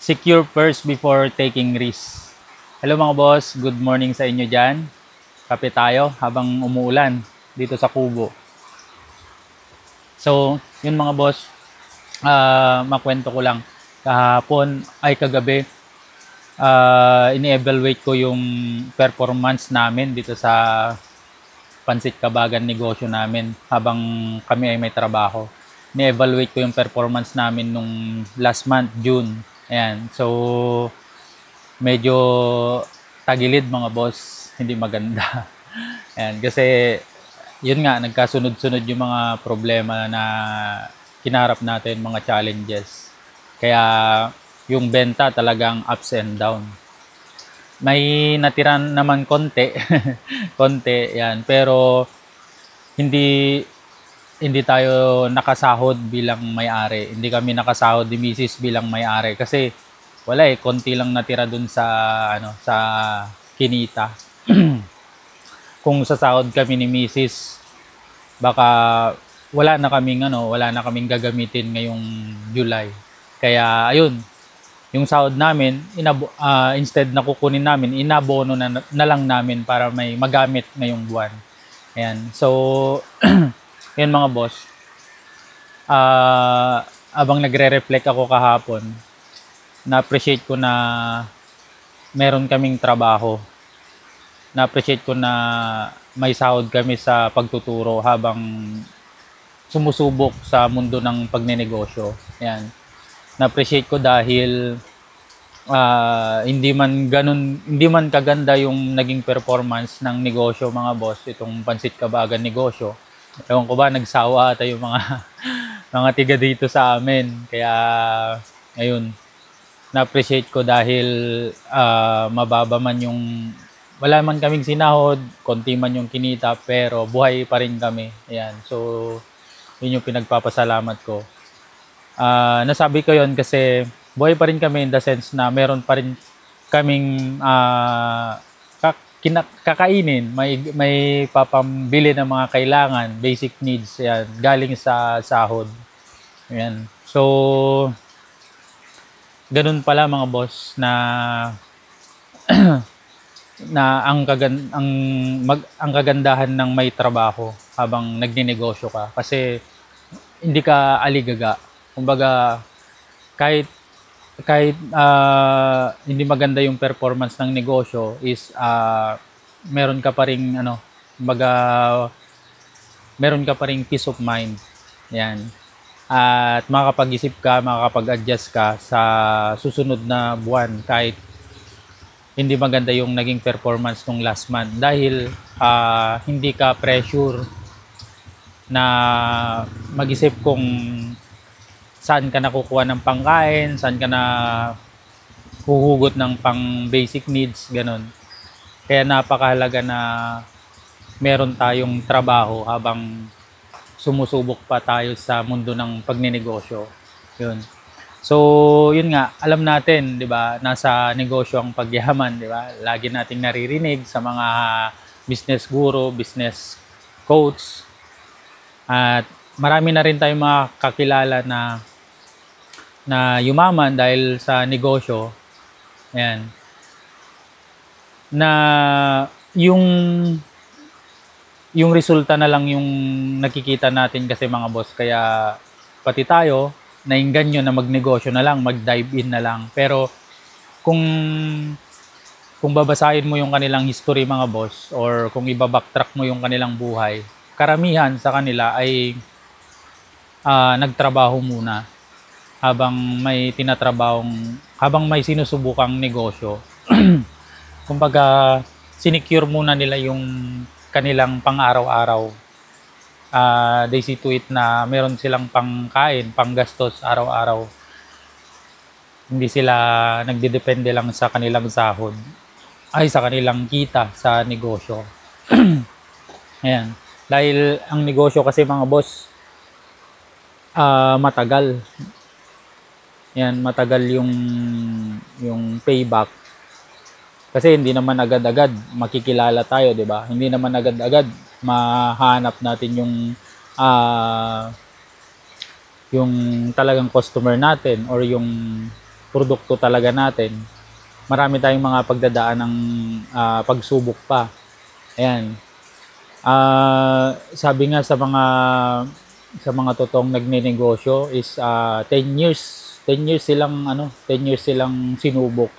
Secure first before taking risk. Hello mga boss, good morning sa inyo dyan. Kape tayo habang umuulan dito sa Kubo. So, yun mga boss, makwento ko lang. Kahapon ay kagabi, ini-evaluate ko yung performance namin dito sa Pansit Kabagan negosyo namin habang kami ay may trabaho. Ni-evaluate ko yung performance namin nung last month, June. Ayan. So, medyo tagilid mga boss. Hindi maganda. Ayan. Kasi, yun nga, nagkasunod-sunod yung mga problema na kinarap natin, mga challenges. Kaya, yung benta talagang ups and down. May natira naman konti. Konti, yan. Pero, hindi tayo nakasahod bilang may-ari. Hindi kami nakasahod ni Mrs. bilang may-ari kasi wala konti lang natira dun sa sa kinita. Kung sasahod kami ni Mrs. baka wala na kaming gagamitin ngayong July. Kaya ayun, yung sahod namin instead na kukunin namin, inabono na lang namin para may magamit ngayong buwan. Ayan. So yun mga boss, abang nagre-reflect ako kahapon, na-appreciate ko na meron kaming trabaho. Na-appreciate ko na may sahod kami sa pagtuturo habang sumusubok sa mundo ng pagnenegosyo. Ayan. Na-appreciate ko dahil hindi man kaganda yung naging performance ng negosyo mga boss, itong Pansit Kabagan negosyo. Ewan ko ba, nagsawa ata yung mga mga tiga dito sa amin. Kaya, ayun, na-appreciate ko dahil mababa man yung, wala man kaming sinahod, konti man yung kinita, pero buhay pa rin kami. Ayan, so, yun yung pinagpapasalamat ko. Nasabi ko yun kasi buhay pa rin kami in the sense na meron pa rin kaming kakainin, may papambili ng mga kailangan, basic needs, yan, galing sa sahod. Yan. So, ganun pala mga boss na na ang kagandahan ng may trabaho habang nagninegosyo ka kasi hindi ka aligaga. Kumbaga, kahit hindi maganda yung performance ng negosyo is meron ka pa ring meron ka pa ring peace of mind. Yan. At makakapag-isip ka, makakapag-adjust ka sa susunod na buwan kahit hindi maganda yung naging performance nung last month dahil hindi ka pressure na mag-isip kung saan ka nakukuha ng pangkain, saan ka na huhugot ng pang basic needs, ganun. Kaya napakahalaga na meron tayong trabaho habang sumusubok pa tayo sa mundo ng pagnenegosyo. Yun. So, yun nga, alam natin, 'di ba, nasa negosyo ang pagyaman, 'di ba? Lagi nating naririnig sa mga business guru, business coach. At marami na rin tayong mga kakilala na yumaman dahil sa negosyo. Ayan. Na yung resulta na lang yung nakikita natin kasi mga boss. Kaya pati tayo, nainganyo na magnegosyo na lang, mag-dive in na lang. Pero kung babasahin mo yung kanilang history mga boss or kung ibabacktrack mo yung kanilang buhay, karamihan sa kanila ay nagtrabaho muna habang may sinusubukang negosyo. Kumbaga, sinecure muna nila yung kanilang pang-araw-araw. They see to it na meron silang pangkain, panggastos araw-araw. Hindi sila nagdedepende lang sa kanilang sahod, sa kanilang kita sa negosyo. Ayan. Dahil ang negosyo kasi mga boss, matagal. Yan, matagal yung payback. Kasi hindi naman agad-agad makikilala tayo, 'di ba? Hindi naman agad-agad mahanap natin yung talagang customer natin or yung produkto talaga natin, marami tayong mga pagdadaan ng pagsubok pa. Ayan. Sabi nga sa mga totoong nagnenegosyo is 10 years silang sinubok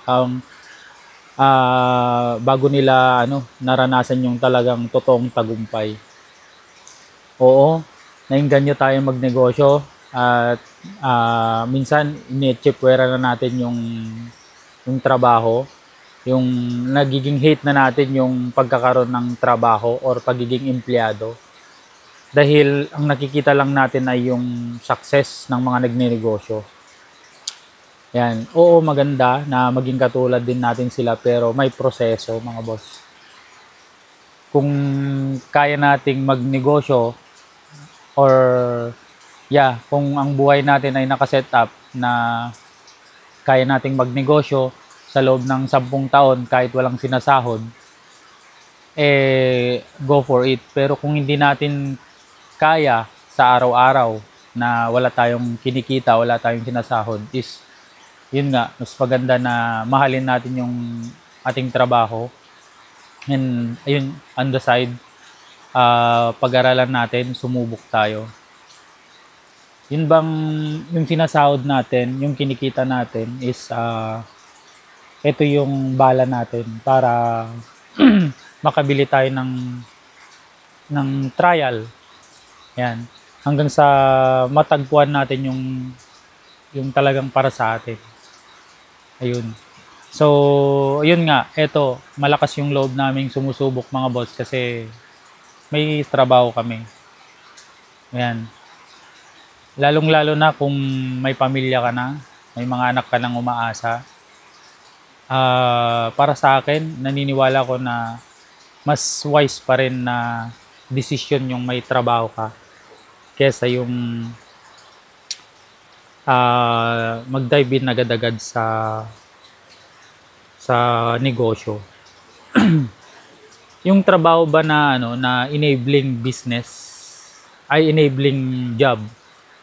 bago nila naranasan yung talagang totoong tagumpay. Oo, nainganyo tayo magnegosyo at minsan initsipwera na natin yung trabaho, yung nagiging hate na natin yung pagkakaroon ng trabaho or pagiging empleyado. Dahil ang nakikita lang natin ay yung success ng mga nagnenegosyo. Yan. Oo, maganda na maging katulad din natin sila pero may proseso, mga boss. Kung kaya nating magnegosyo or kung ang buhay natin ay nakaset up na kaya nating magnegosyo sa loob ng 10 taon kahit walang sinasahod, go for it. Pero kung hindi natin kaya sa araw-araw na wala tayong kinikita, wala tayong sinasahod, is yun nga, mas maganda na mahalin natin yung ating trabaho. And ayun, on the side, pag-aralan natin, sumubok tayo. Yun bang yung sinasahod natin, yung kinikita natin is ito yung bala natin para makabili tayo ng trial. Yan. Hanggang sa matagpuan natin yung talagang para sa atin. Ayun. So, ayun nga, eto, malakas yung loob naming sumusubok, mga boss, kasi may trabaho kami. Ayan. Lalong-lalo na kung may pamilya ka na, may mga anak ka nang umaasa. Para sa akin, naniniwala ko na mas wise pa rin na decision yung may trabaho ka kesa yung mag-dive in agad-agad sa negosyo. Yung trabaho ba na na enabling business ay enabling job.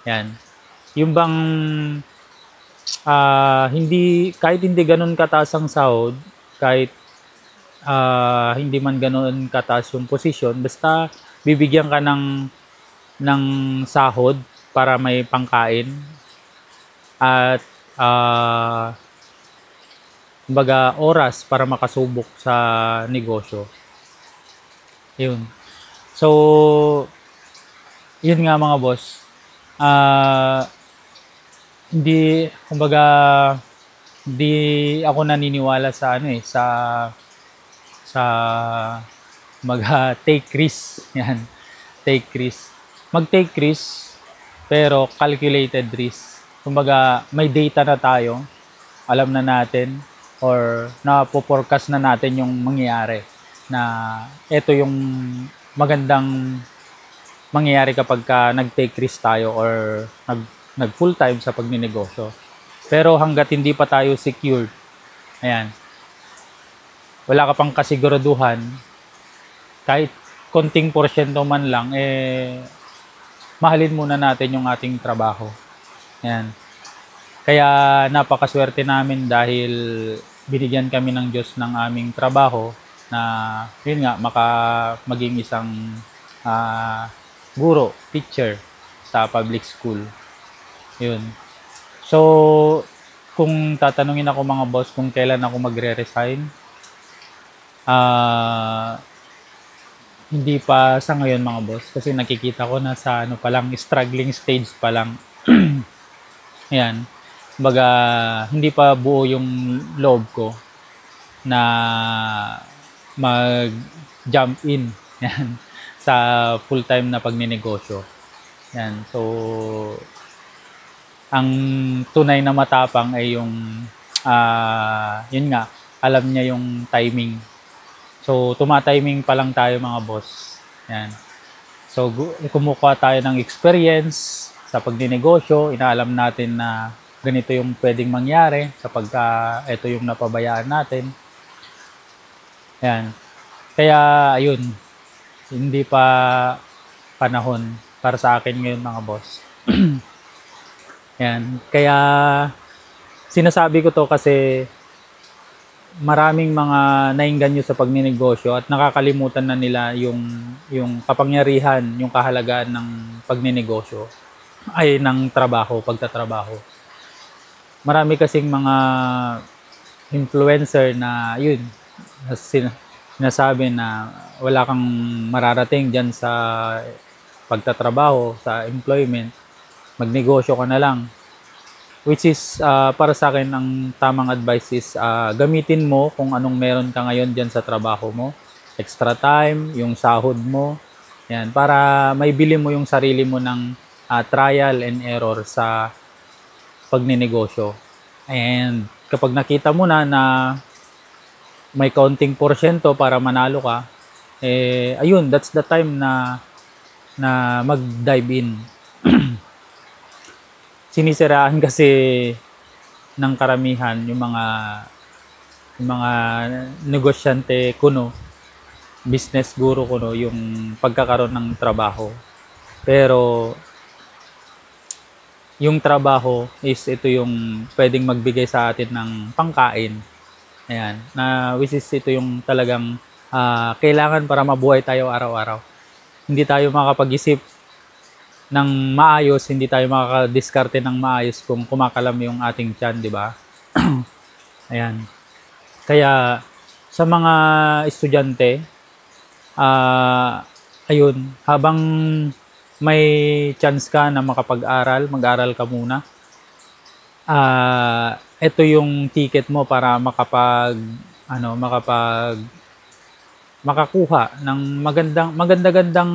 Yan. Yung bang kahit hindi ganoon kataas ang sahod, kahit hindi man ganoon kataas yung posisyon, basta bibigyan ka ng sahod para may pangkain at kumbaga oras para makasubok sa negosyo. Yun. So, yun nga, mga boss. Hindi ako naniniwala sa take risk. Yan. Take risk. Mag-take risk pero calculated risk. Kumbaga, may data na tayo, alam na natin, or na-forecast na natin yung mangyayari, na ito yung magandang mangyayari kapag nag-take risk tayo or nag full time sa pagninegosyo. Pero hanggat hindi pa tayo secured, ayan, wala ka pang kasiguraduhan, kahit konting porsyento man lang, mahalin muna natin yung ating trabaho. Ayan. Kaya napakaswerte namin dahil binigyan kami ng Diyos ng aming trabaho na yun nga, maging isang guro, teacher sa public school. Yun. So, kung tatanungin ako, mga boss, kung kailan ako magre-resign, hindi pa sa ngayon, mga boss, kasi nakikita ko na sa struggling stage pa lang. Ayan. Kumbaga, hindi pa buo yung loob ko na mag-jump in yan, sa full-time na pagninegosyo. Yan. So, ang tunay na matapang ay yung yun nga, alam niya yung timing. So, tumatiming pa lang tayo, mga boss. Yan. So, kumukuha tayo ng experience sa pagninegosyo. Inaalam natin na ganito yung pwedeng mangyari kapag ito yung napabayaan natin. Yan. Kaya, ayun, hindi pa panahon para sa akin ngayon, mga boss. Yan. Kaya, Sinasabi ko to kasi maraming mga naengganyo sa pagninegosyo at nakakalimutan na nila yung kapangyarihan, yung kahalagaan ng pagninegosyo ay ng trabaho, pagtatrabaho. Marami kasing mga influencer na yun, sinasabi na wala kang mararating dyan sa pagtatrabaho, sa employment, magnegosyo ka na lang. Which is, para sa akin, ang tamang advice is gamitin mo kung anong meron ka ngayon dyan sa trabaho mo. Extra time, yung sahod mo. Yan, para maibili mo yung sarili mo ng trial and error sa pagninegosyo. And kapag nakita mo na may kaunting porsyento para manalo ka, ayun, that's the time na mag-dive in. Sinisiraan kasi ng karamihan yung mga negosyante kuno, business guru kuno, yung pagkakaroon ng trabaho. Pero yung trabaho is ito yung pwedeng magbigay sa atin ng pangkain. Ayan, na which is ito yung talagang kailangan para mabuhay tayo araw-araw. Hindi tayo makapag-isip ng maayos, hindi tayo makakadiskarte ng maayos kung kumakalam yung ating tiyan, di ba? Ayan. Kaya sa mga estudyante, ayun, habang may chance ka na makapag-aral, mag-aral ka muna. Ito yung ticket mo para makakuha ng maganda-gandang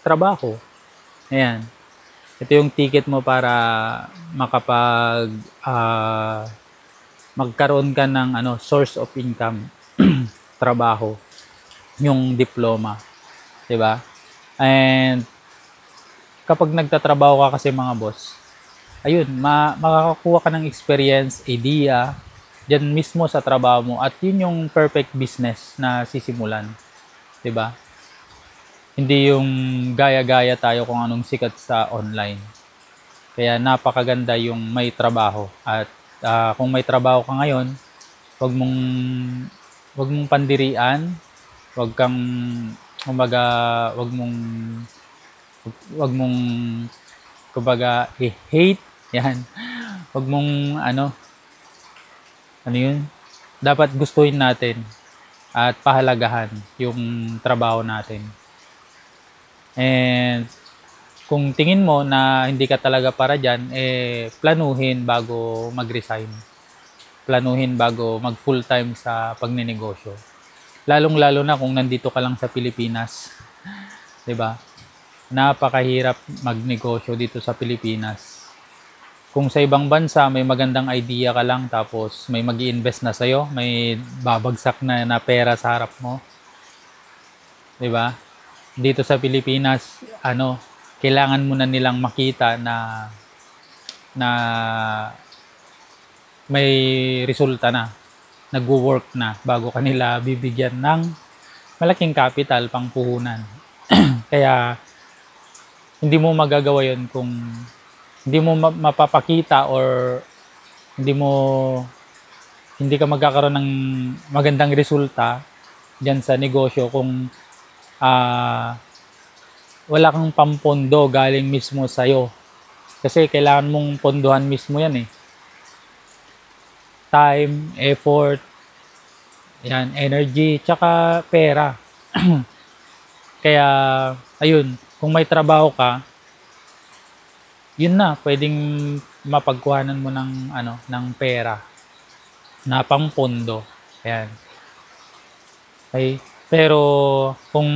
trabaho. Ayan. Ito yung ticket mo para magkaroon ka ng source of income, trabaho, yung diploma, 'di ba? And kapag nagtatrabaho ka kasi mga boss, ayun, makakakuha ka ng experience, idea diyan mismo sa trabaho mo at yun yung perfect business na sisimulan, 'di ba? Hindi yung gaya-gaya tayo kung anong sikat sa online. Kaya napakaganda yung may trabaho. At kung may trabaho ka ngayon, wag mong pandirian, wag mong kumbaga hate, yan. Wag mong ano yun? Dapat gustuhin natin at pahalagahan yung trabaho natin. And kung tingin mo na hindi ka talaga para dyan, planuhin bago mag-resign. Planuhin bago mag full-time sa pagninegosyo. Lalong-lalo na kung nandito ka lang sa Pilipinas. 'Di ba? Napakahirap magnegosyo dito sa Pilipinas. Kung sa ibang bansa may magandang idea ka lang tapos may mag-i-invest na sa'yo, may babagsak na pera sa harap mo. 'Di ba? Dito sa Pilipinas, kailangan mo na nilang makita na may resulta na, nagwo-work na bago kanila bibigyan ng malaking capital pang puhunan. Kaya hindi mo magagawa 'yon kung hindi mo mapapakita or hindi ka magkakaroon ng magandang resulta diyan sa negosyo kung wala kang pampondo galing mismo sa'yo. Kasi kailangan mong pondohan mismo yan Time, effort, yan, energy, tsaka pera. Kaya, ayun, kung may trabaho ka, yun na, pwedeng mapagkuhanan mo ng pera na pampondo. Ayan. Okay. Pero kung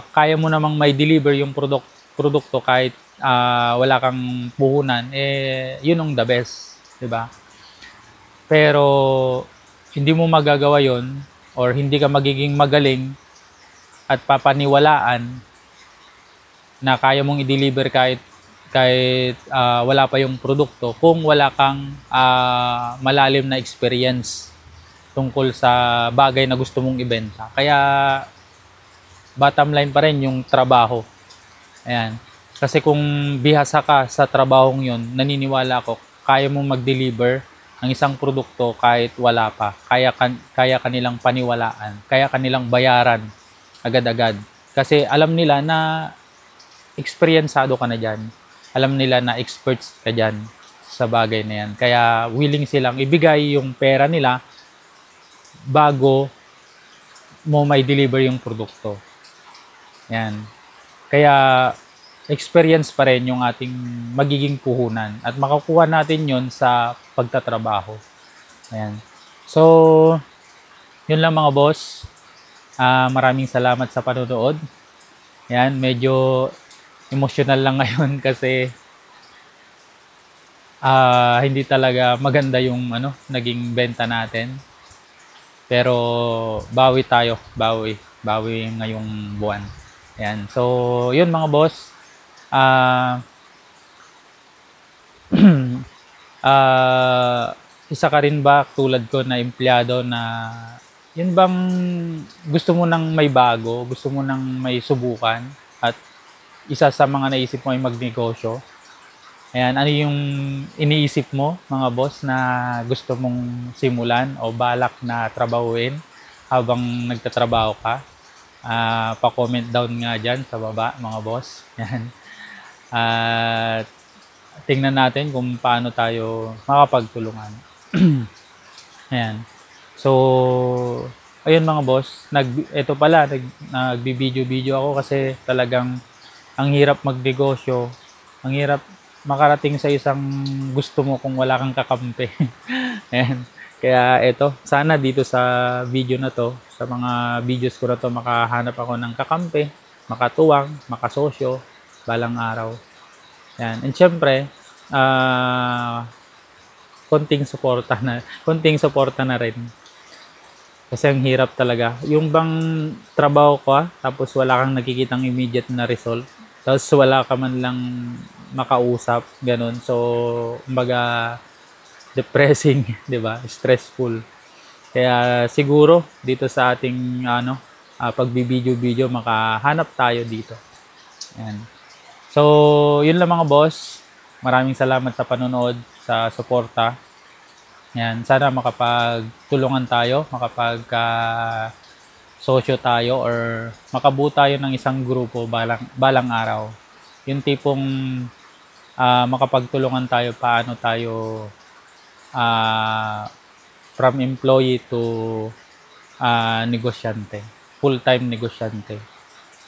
kaya mo namang may deliver yung produkto kahit wala kang puhunan, yun ang the best, 'di ba? Pero hindi mo magagawa yon or hindi ka magiging magaling at papaniwalaan na kaya mong i-deliver kahit wala pa yung produkto kung wala kang malalim na experience tungkol sa bagay na gusto mong ibenta. Kaya bottom line pa rin yung trabaho. Ayan. Kasi kung bihasa ka sa trabahong yun, naniniwala ako, kaya mong mag-deliver ang isang produkto kahit wala pa. Kaya kanilang paniwalaan, kaya kanilang bayaran agad-agad. Kasi alam nila na eksperyensado ka na diyan. Alam nila na experts ka diyan sa bagay na yan. Kaya willing silang ibigay yung pera nila bago mo may deliver yung produkto. Yan. Kaya experience pa rin yung ating magiging puhunan at makukuha natin yon sa pagtatrabaho. Ayan. So, yun lang mga boss. Maraming salamat sa panonood. Ayan, medyo emotional lang ngayon kasi hindi talaga maganda yung naging benta natin. Pero bawi tayo, bawi ngayong buwan. Ayan. So, yun mga boss. Isa ka rin ba tulad ko na empleyado na yun bang gusto mo nang may bago, gusto mo nang may subukan at isa sa mga naisip mo ay magnegosyo? Ayan, ano yung iniisip mo mga boss na gusto mong simulan o balak na trabahuin habang nagtatrabaho ka? Pa-comment down nga dyan sa baba mga boss. Ayan. At tingnan natin kung paano tayo makapagtulungan. Ayan. So, ayun mga boss, ito pala, nagbi-video ako kasi talagang ang hirap magnegosyo, ang hirap makarating sa isang gusto mo kung wala kang kakampi. Ayan. Kaya ito, sana dito sa video na to, sa mga videos ko na to, makahanap ako ng kakampi, makatuwang, makasosyo, balang araw. Ayan. And syempre, konting suporta na rin. Kasi ang hirap talaga. Yung bang trabaho ko, tapos wala kang nakikitang immediate na result, tapos wala ka man lang makausap, ganun. So, kumbaga, depressing, di ba? Stressful. Kaya siguro, dito sa ating pagbibideo-video, makahanap tayo dito. Ayan. So, yun lang mga boss. Maraming salamat sa panonood, sa suporta. Yan, sana makapagtulungan tayo, sosyo tayo or makabuo tayo ng isang grupo balang araw. Yung tipong makapagtulungan tayo paano tayo from employee to negosyante, full-time negosyante.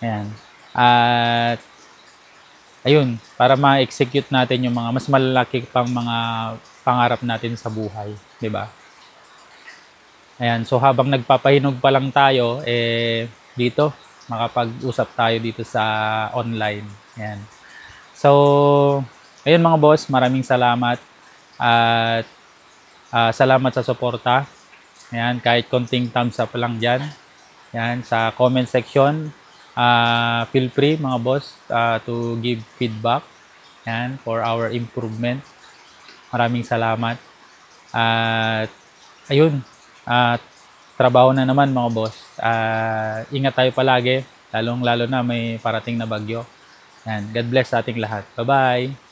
Ayan. At ayun, para ma-execute natin yung mga mas malalaki pang mga pangarap natin sa buhay, 'di ba? Ayan, so habang nagpapahinog pa lang tayo, dito makapag-usap tayo dito sa online. Ayan. So, ayun mga boss, maraming salamat at salamat sa suporta. Ayan, kahit konting thumbs up lang diyan. Ayan, sa comment section, feel free mga boss to give feedback yan for our improvement. Maraming salamat at ayun, trabaho na naman mga boss. Ingat tayo palagi, lalong lalo na may parating na bagyo. Yan, God bless sa ating lahat. Bye bye.